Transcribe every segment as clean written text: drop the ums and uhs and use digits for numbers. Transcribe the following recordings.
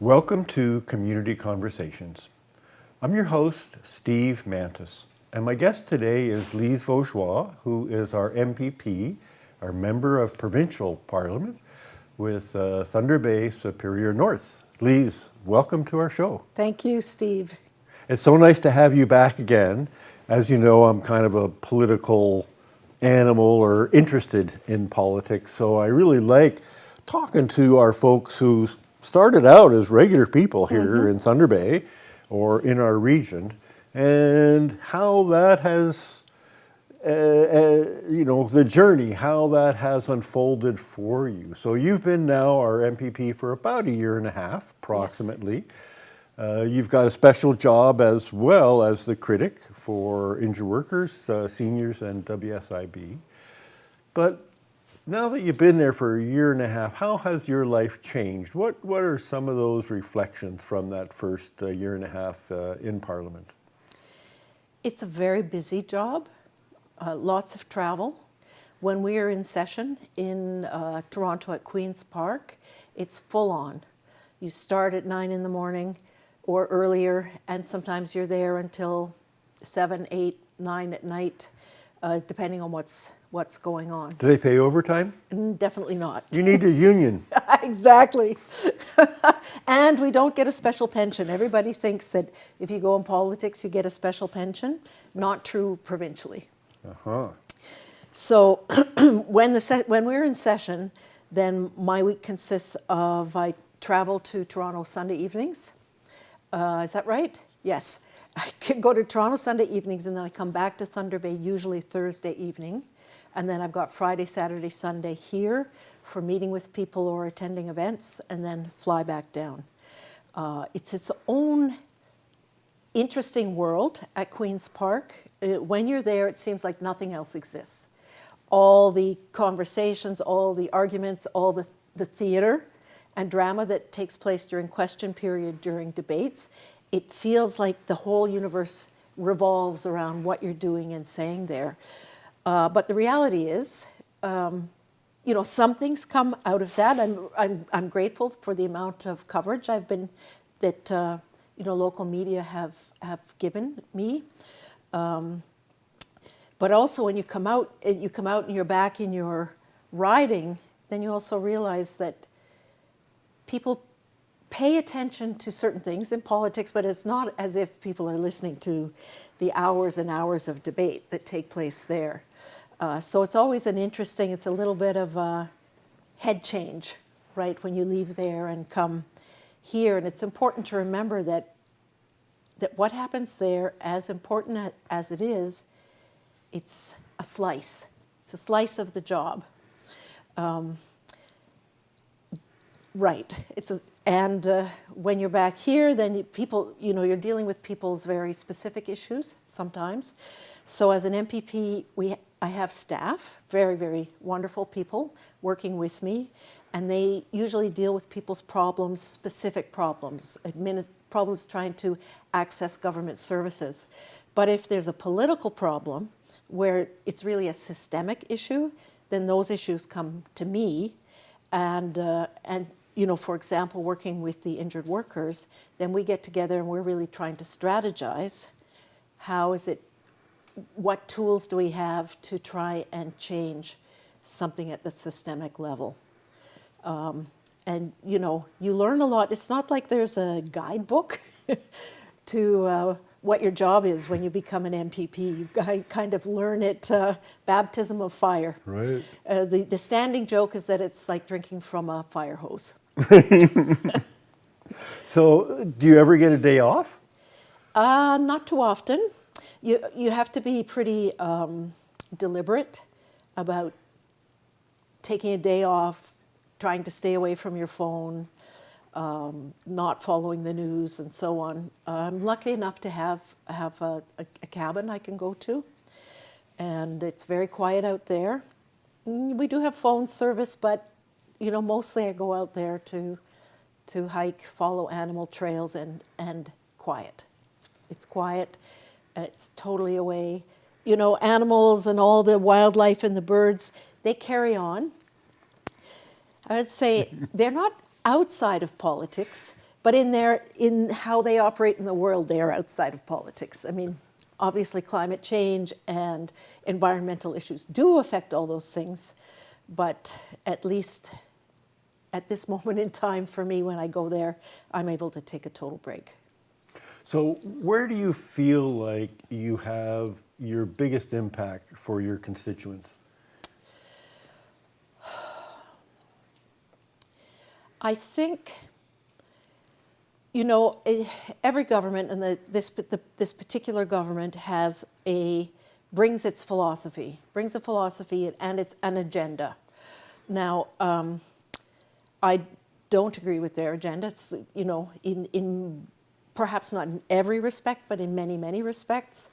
Welcome to Community Conversations. I'm your host, Steve Mantis, and my guest today is Lise Vaugeois, who is our MPP, our Member of Provincial Parliament with Thunder Bay Superior North. Lise, welcome to our show. Thank you, Steve. It's so nice to have you back again. As you know, I'm kind of a political animal or interested in politics, so I really like talking to our folks who started out as regular people here in Thunder Bay or in our region, and how that has, the journey, how that has unfolded for you. So you've been now our MPP for about a year and a half, approximately. Yes. You've got a special job as well as the critic for injured workers, seniors, and WSIB. But now that you've been there for a year and a half, how has your life changed? What are some of those reflections from that first year and a half in Parliament? It's a very busy job, lots of travel. When we are in session in Toronto at Queen's Park, it's full on. You start at 9 in the morning or earlier, and sometimes you're there until 7, 8, 9 at night, depending on what's going on. Do they pay overtime? Definitely not. You need a union. Exactly. And we don't get a special pension. Everybody thinks that if you go in politics, you get a special pension. Not true provincially. Uh-huh. So when we're in session, then my week consists of I travel to Toronto Sunday evenings. Is that right? Yes. I can go to Toronto Sunday evenings, and then I come back to Thunder Bay usually Thursday evening. And then I've got Friday, Saturday, Sunday here for meeting with people or attending events, and then fly back down. It's its own interesting world at Queen's Park. When you're there, it seems like nothing else exists. All the conversations, all the arguments, all the theater and drama that takes place during question period, during debates, it feels like the whole universe revolves around what you're doing and saying there. But the reality is, some things come out of that. I'm grateful for the amount of coverage that local media have given me. But also, when you come out and you're back in your riding, then you also realize that people pay attention to certain things in politics, but it's not as if people are listening to the hours and hours of debate that take place there. So it's always it's a little bit of a head change, right, when you leave there and come here. And it's important to remember that what happens there, as important as it is, it's a slice. It's a slice of the job. Right. When you're back here, then you're dealing with people's very specific issues sometimes. So as an MPP, I have staff, very, very wonderful people working with me, and they usually deal with people's problems, specific problems, problems trying to access government services. But if there's a political problem where it's really a systemic issue, then those issues come to me, and for example, working with the injured workers, then we get together and we're really trying to strategize. What tools do we have to try and change something at the systemic level? You learn a lot. It's not like there's a guidebook to what your job is when you become an MPP. You kind of learn it, baptism of fire. Right. The standing joke is that it's like drinking from a fire hose. So, do you ever get a day off? Not too often. You have to be pretty deliberate about taking a day off, trying to stay away from your phone, not following the news, and so on. I'm lucky enough to have a cabin I can go to, and it's very quiet out there. We do have phone service, but mostly I go out there to hike, follow animal trails, and quiet. It's quiet. It's totally away. Animals and all the wildlife and the birds, they carry on. I would say they're not outside of politics, but in how they operate in the world, they are outside of politics. I mean, obviously climate change and environmental issues do affect all those things, but at least at this moment in time for me, when I go there, I'm able to take a total break. So where do you feel like you have your biggest impact for your constituents? I think, every government, and this particular government brings its philosophy, and it's an agenda. Now, I don't agree with their agenda. It's, in perhaps not in every respect, but in many, many respects.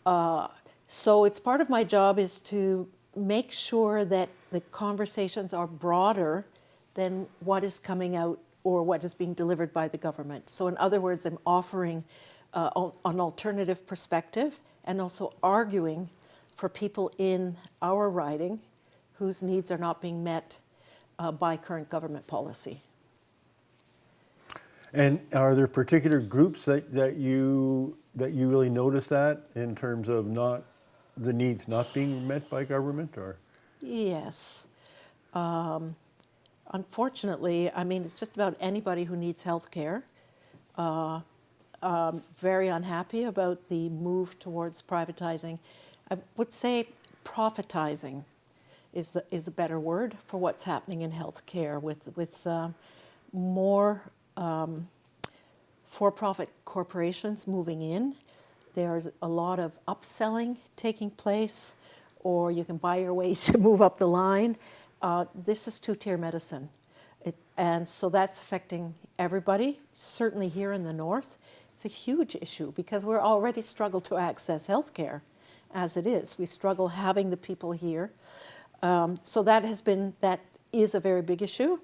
So it's part of my job is to make sure that the conversations are broader than what is coming out or what is being delivered by the government. So in other words, I'm offering an alternative perspective and also arguing for people in our riding whose needs are not being met by current government policy. And are there particular groups that you really notice that in terms of the needs not being met by government, or? Yes. Unfortunately, I mean, it's just about anybody who needs health care. Very unhappy about the move towards privatizing. I would say profitizing is a better word for what's happening in health care with more for-profit corporations moving in. There's a lot of upselling taking place, or you can buy your way to move up the line. This is two-tier medicine. And so that's affecting everybody, certainly here in the North. It's a huge issue because we're already struggle to access health care as it is. We struggle having the people here. So that is a very big issue.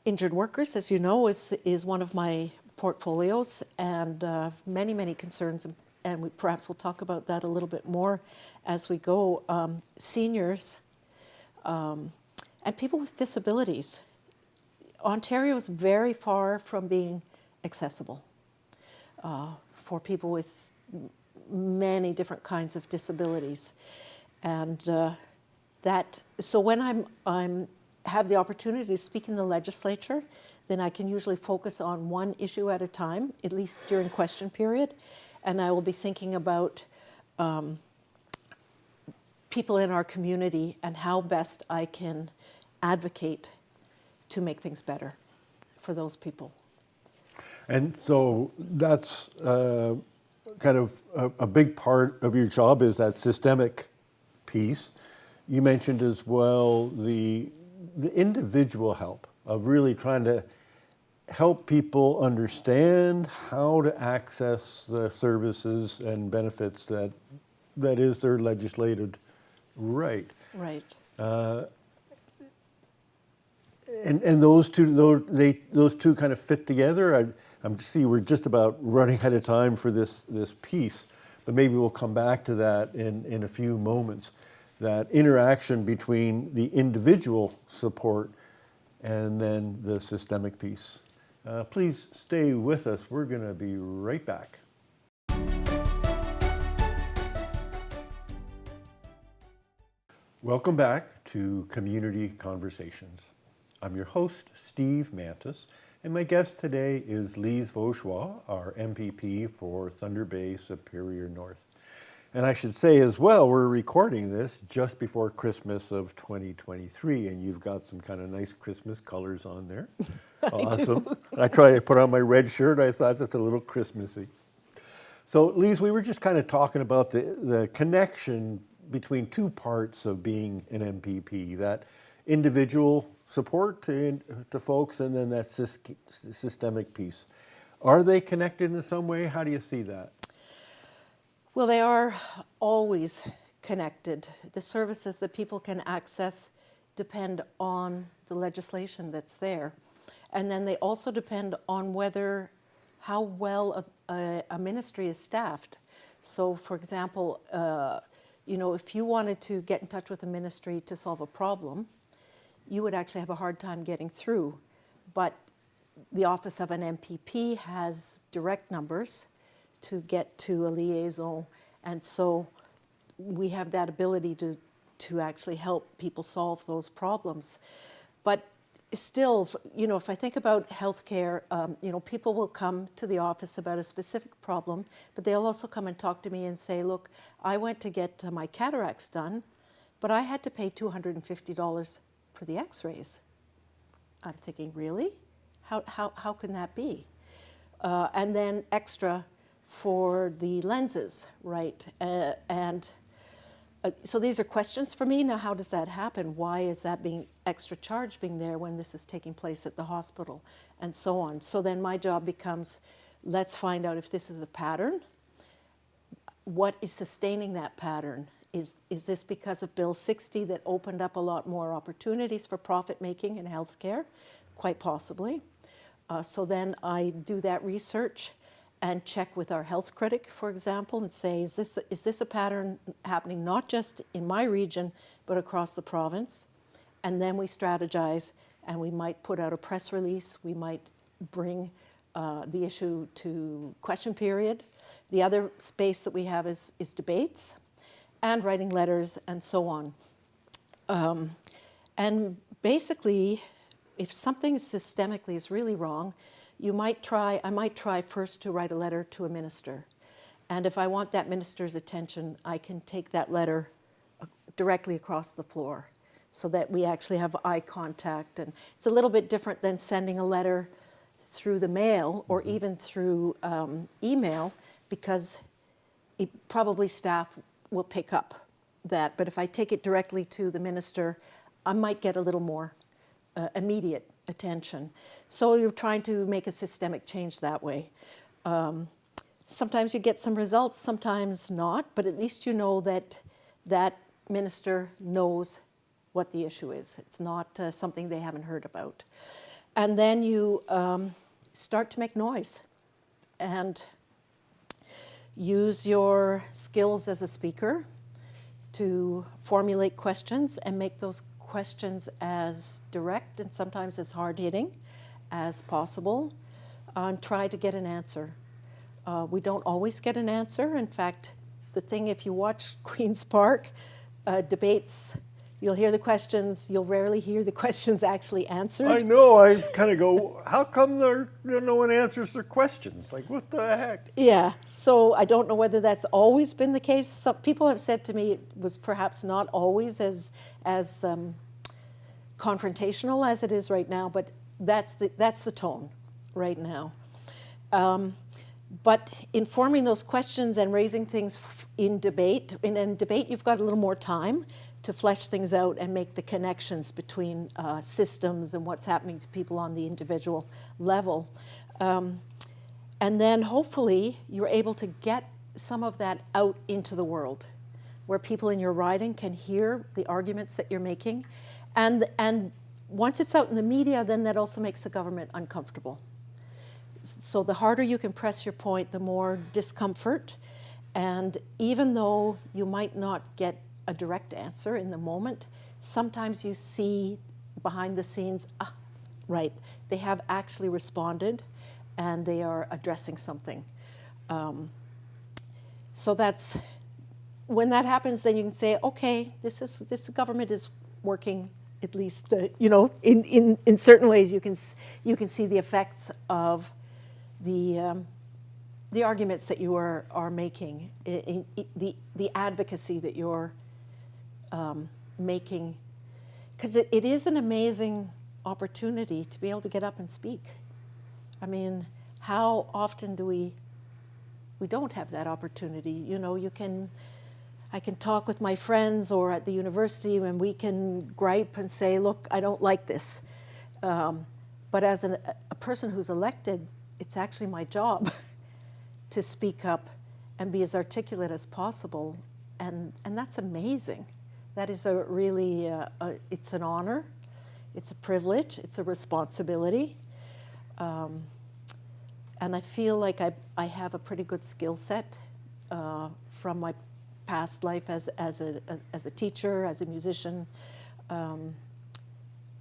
Injured workers, as you know, is one of my portfolios, and many, many concerns, and perhaps we'll talk about that a little bit more as we go. Seniors and people with disabilities. Ontario is very far from being accessible for people with many different kinds of disabilities, and so when I'm have the opportunity to speak in the legislature, then I can usually focus on one issue at a time, at least during question period, and I will be thinking about people in our community and how best I can advocate to make things better for those people. And so that's kind of a big part of your job is that systemic piece. You mentioned as well the individual help of really trying to help people understand how to access the services and benefits that is their legislated right. Right. And those two kind of fit together. I'm see we're just about running out of time for this piece, but maybe we'll come back to that in a few moments. That interaction between the individual support and then the systemic piece. Please stay with us. We're going to be right back. Welcome back to Community Conversations. I'm your host, Steve Mantis, and my guest today is Lise Vaugeois, our MPP for Thunder Bay Superior North. And I should say as well, we're recording this just before Christmas of 2023, and you've got some kind of nice Christmas colors on there. Awesome. I tried to put on my red shirt. I thought that's a little Christmassy. So, Lise, we were just kind of talking about the connection between two parts of being an MPP, that individual support to folks and then that systemic piece. Are they connected in some way? How do you see that? Well, they are always connected. The services that people can access depend on the legislation that's there. And then they also depend on how well a ministry is staffed. So, for example, if you wanted to get in touch with a ministry to solve a problem, you would actually have a hard time getting through. But the office of an MPP has direct numbers to get to a liaison, and so we have that ability to actually help people solve those problems. But still, you know, if I think about healthcare, you know, people will come to the office about a specific problem, but they'll also come and talk to me and say, look, I went to get my cataracts done, but I had to pay $250 for the x-rays. I'm thinking, really? How can that be? And then extra for the lenses, right? So these are questions for me. Now, how does that happen? Why is that being extra charge being there when this is taking place at the hospital, and so on? So then my job becomes, let's find out if this is a pattern. What is sustaining that pattern? Is this because of Bill 60 that opened up a lot more opportunities for profit making in healthcare? Quite possibly. So then I do that research and check with our health critic, for example, and say, is this a pattern happening not just in my region, but across the province? And then we strategize, and we might put out a press release. We might bring the issue to question period. The other space that we have is debates and writing letters and so on. And basically, if something systemically is really wrong, I might try first to write a letter to a minister. And if I want that minister's attention, I can take that letter directly across the floor so that we actually have eye contact. And it's a little bit different than sending a letter through the mail or even through email, because probably staff will pick up that. But if I take it directly to the minister, I might get a little more immediate attention. So you're trying to make a systemic change that way. Sometimes you get some results, sometimes not, but at least you know that that minister knows what the issue is. It's not something they haven't heard about. And then you start to make noise and use your skills as a speaker to formulate questions and make those questions as direct and sometimes as hard-hitting as possible, and try to get an answer. We don't always get an answer. In fact, the thing, if you watch Queen's Park debates, you'll hear the questions, you'll rarely hear the questions actually answered. I know, I kind of go, how come no one answers their questions? Like, what the heck? Yeah, so I don't know whether that's always been the case. Some people have said to me it was perhaps not always as confrontational as it is right now, but that's the tone right now. But in forming those questions and raising things in debate, in debate you've got a little more time to flesh things out and make the connections between systems and what's happening to people on the individual level. And then hopefully you're able to get some of that out into the world, where people in your riding can hear the arguments that you're making. And once it's out in the media, then that also makes the government uncomfortable. So the harder you can press your point, the more discomfort. And even though you might not get a direct answer in the moment, sometimes you see behind the scenes, right, they have actually responded and they are addressing something. So that's, when that happens, then you can say, okay, this government is working, at least, in certain ways you can see the effects of the arguments that you are making, the advocacy that you're making, because it is an amazing opportunity to be able to get up and speak. I mean, how often do we don't have that opportunity? You know, I can talk with my friends or at the university and we can gripe and say, look, I don't like this. But as a person who's elected, it's actually my job to speak up and be as articulate as possible. And that's amazing. That is a really, it's an honor, it's a privilege, it's a responsibility. And I feel like I have a pretty good skill set from my past life as a teacher, as a musician,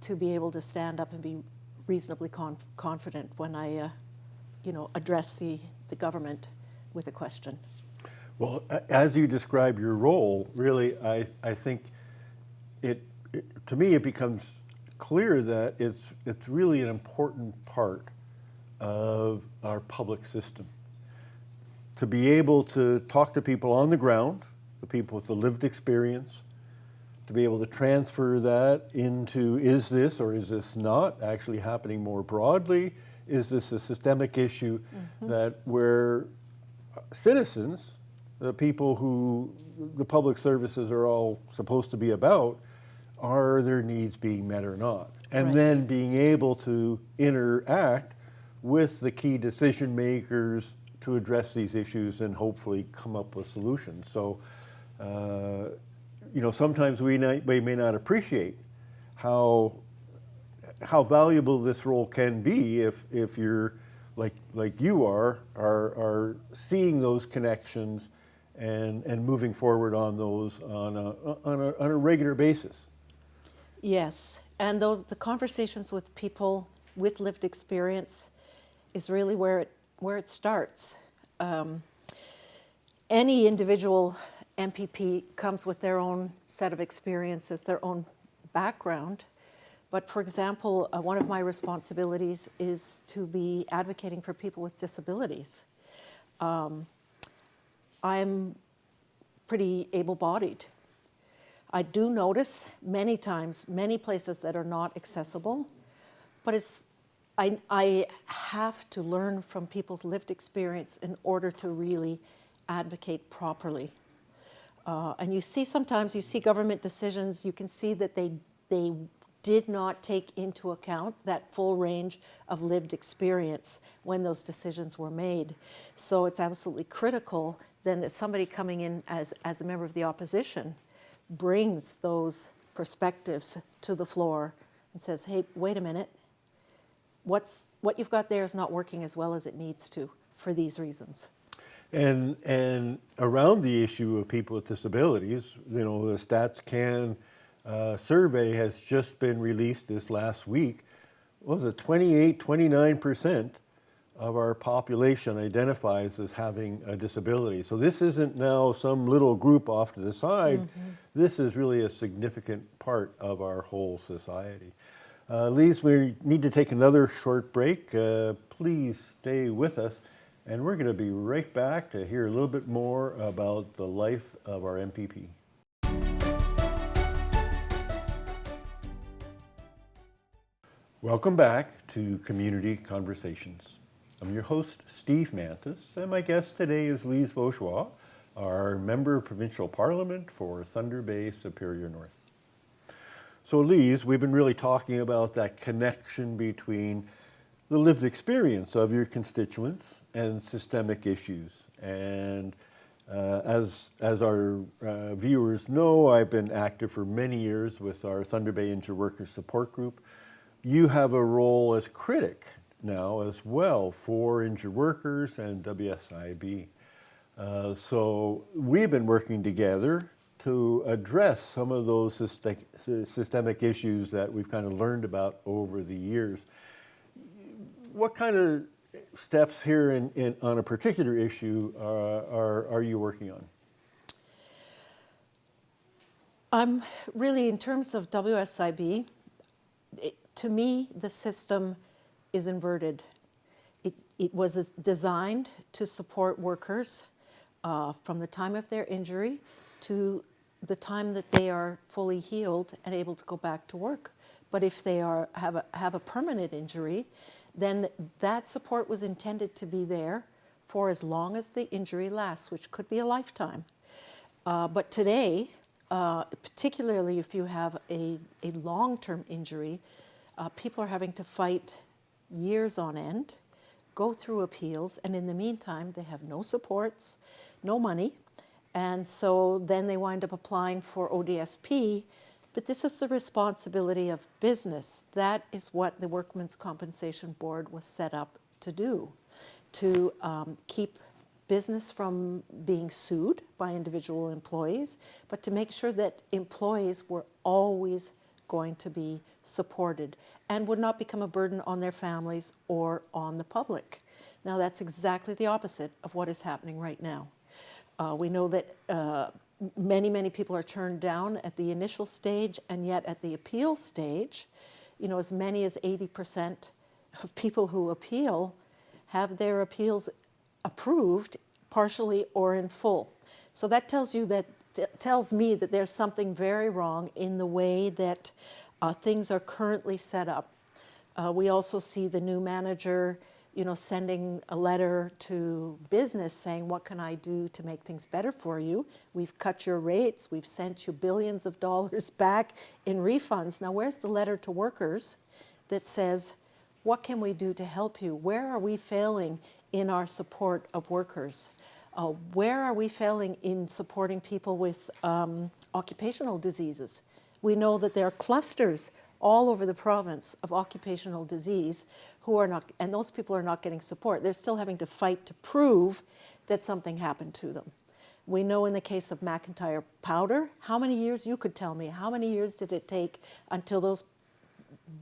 to be able to stand up and be reasonably confident when I, address the government with a question. Well, as you describe your role, really, I think to me, it becomes clear that it's really an important part of our public system. To be able to talk to people on the ground, the people with the lived experience, to be able to transfer that into, is this or is this not actually happening more broadly? Is this a systemic issue that where citizens, the people who the public services are all supposed to be about, are their needs being met or not? And Right. then being able to interact with the key decision makers to address these issues and hopefully come up with solutions. So, sometimes we may not appreciate how valuable this role can be if you're like you are seeing those connections and moving forward on those on a regular basis. Yes, and the conversations with people with lived experience is really where it starts. Any individual MPP comes with their own set of experiences, their own background. But for example, one of my responsibilities is to be advocating for people with disabilities. I'm pretty able-bodied. I do notice many times, many places that are not accessible, but I have to learn from people's lived experience in order to really advocate properly. And you see government decisions, you can see that they did not take into account that full range of lived experience when those decisions were made. So it's absolutely critical then that somebody coming in as a member of the opposition brings those perspectives to the floor and says, hey, wait a minute, what you've got there is not working as well as it needs to for these reasons. And around the issue of people with disabilities, the Stats Can survey has just been released this last week. What was it, 29% of our population identifies as having a disability. So this isn't now some little group off to the side. Mm-hmm. This is really a significant part of our whole society. Lise, we need to take another short break. Please stay with us. And we're going to be right back to hear a little bit more about the life of our MPP. Welcome back to Community Conversations. I'm your host, Steve Mantis, and my guest today is Lise Vaugeois, our Member of Provincial Parliament for Thunder Bay Superior North. So Lise, we've been really talking about that connection between the lived experience of your constituents and systemic issues. And as our viewers know, I've been active for many years with our Thunder Bay Injured Workers Support Group. You have a role as critic now as well for injured workers and WSIB. So we've been working together to address some of those systemic issues that we've kind of learned about over the years. What kind of steps here on a particular issue are you working on? I'm really, in terms of WSIB, to me, the system is inverted. It was designed to support workers from the time of their injury to the time that they are fully healed and able to go back to work. But if they have a permanent injury, then that support was intended to be there for as long as the injury lasts, which could be a lifetime. But today, particularly if you have a long-term injury, people are having to fight years on end, go through appeals, and in the meantime, they have no supports, no money, and so then they wind up applying for ODSP. But this is the responsibility of business. That is what the Workmen's Compensation Board was set up to do, to keep business from being sued by individual employees, but to make sure that employees were always going to be supported and would not become a burden on their families or on the public. Now, that's exactly the opposite of what is happening right now. We know that many people are turned down at the initial stage, and yet at the appeal stage, as many as 80% of people who appeal have their appeals approved partially or in full. So that tells me that there's something very wrong in the way that things are currently set up. We also see the new manager, sending a letter to business saying, what can I do to make things better for you? We've cut your rates. We've sent you billions of dollars back in refunds. Now, where's the letter to workers that says, what can we do to help you? Where are we failing in our support of workers? Where are we failing in supporting people with occupational diseases? We know that there are clusters all over the province of occupational disease who are not, and those people are not getting support. They're still having to fight to prove that something happened to them. We know in the case of McIntyre Powder, how many years, you could tell me, how many years did it take until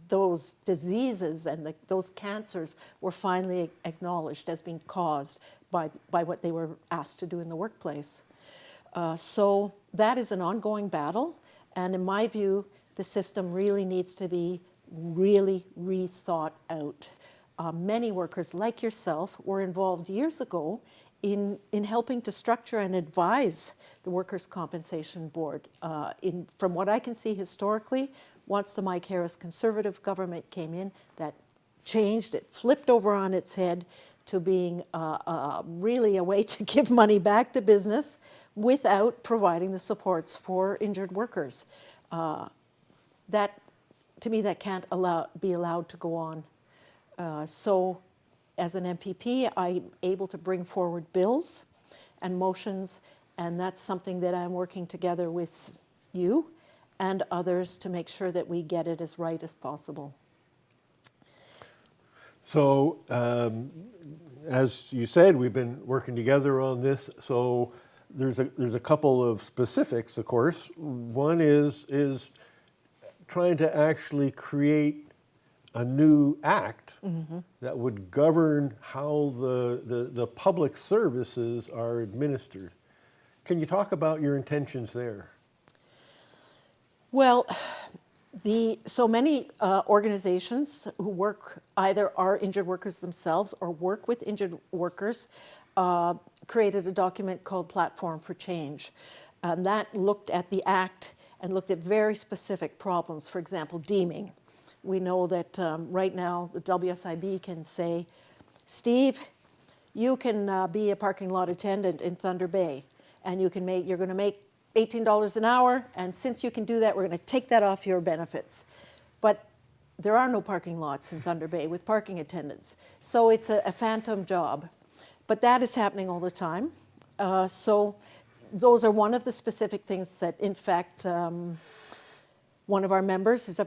those diseases and those cancers were finally acknowledged as being caused by what they were asked to do in the workplace? So that is an ongoing battle, and in my view, the system really needs to be really rethought out. Many workers like yourself were involved years ago in helping to structure and advise the Workers' Compensation Board. From what I can see historically, once the Mike Harris Conservative government came in, that changed, it flipped over on its head to being really a way to give money back to business without providing the supports for injured workers. That, to me, that can't be allowed to go on. So as an MPP, I'm able to bring forward bills and motions, and that's something that I'm working together with you and others to make sure that we get it as right as possible. So, as you said, we've been working together on this. So there's a couple of specifics, of course. One is trying to actually create a new act that would govern how the public services are administered. Can you talk about your intentions there? Well, so many organizations who work, either are injured workers themselves or work with injured workers, created a document called Platform for Change. And that looked at the act and looked at very specific problems. For example, deeming. We know that right now the WSIB can say, Steve, you can be a parking lot attendant in Thunder Bay, and you're going to make $18 an hour, and since you can do that, we're going to take that off your benefits. But there are no parking lots in Thunder Bay with parking attendants, so it's a phantom job. But that is happening all the time. So those are one of the specific things that, in fact, one of our members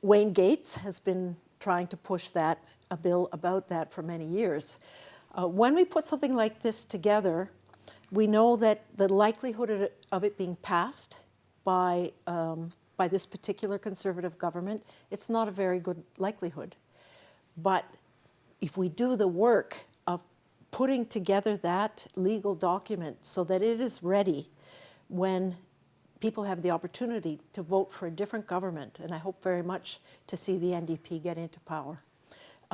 Wayne Gates has been trying to push a bill about that for many years. When we put something like this together, we know that the likelihood of it being passed by this particular Conservative government, it's not a very good likelihood. But if we do the work of putting together that legal document so that it is ready when people have the opportunity to vote for a different government, and I hope very much to see the NDP get into power,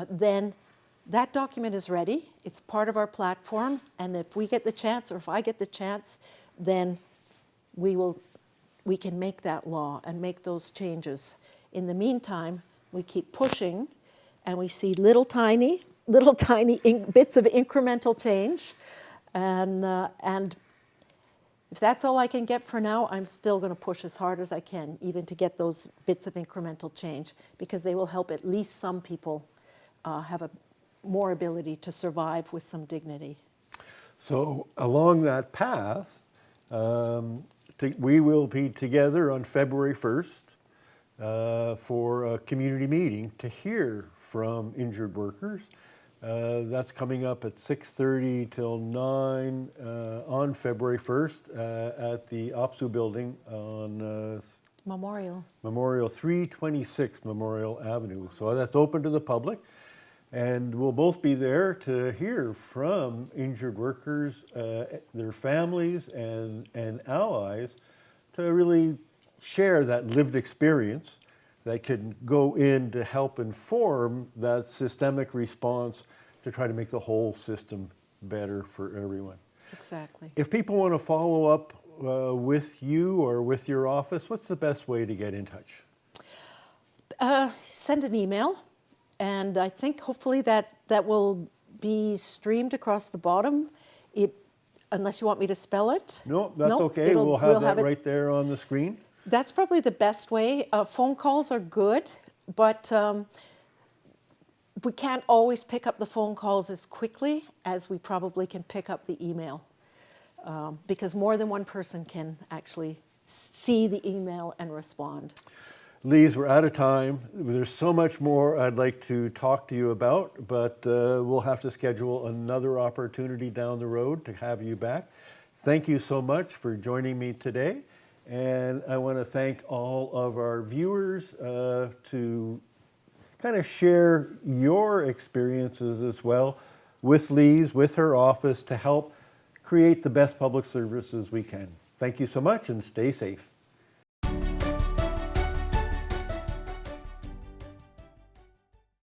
then that document is ready. It's part of our platform, and if we get the chance, or if I get the chance, then we can make that law and make those changes. In the meantime, we keep pushing, and we see little tiny bits of incremental change, and if that's all I can get for now, I'm still going to push as hard as I can, even to get those bits of incremental change, because they will help at least some people have more ability to survive with some dignity. So along that path, we will be together on February 1st for a community meeting to hear from injured workers. That's coming up at 6:30 till 9 on February 1st at the OPSU building on Memorial. Memorial 326 Memorial Avenue. So that's open to the public. And we'll both be there to hear from injured workers, their families, and allies to really share that lived experience that can go in to help inform that systemic response to try to make the whole system better for everyone. Exactly. If people want to follow up with you or with your office, what's the best way to get in touch? Send an email, and I think hopefully that will be streamed across the bottom. Unless you want me to spell it. No, that's Nope, okay. We'll have that it. right there on the screen. That's probably the best way. Phone calls are good, but we can't always pick up the phone calls as quickly as we probably can pick up the email, because more than one person can actually see the email and respond. Lise, we're out of time. There's so much more I'd like to talk to you about, but we'll have to schedule another opportunity down the road to have you back. Thank you so much for joining me today. And I want to thank all of our viewers to kind of share your experiences as well with Lise, with her office, to help create the best public services we can. Thank you so much, and stay safe.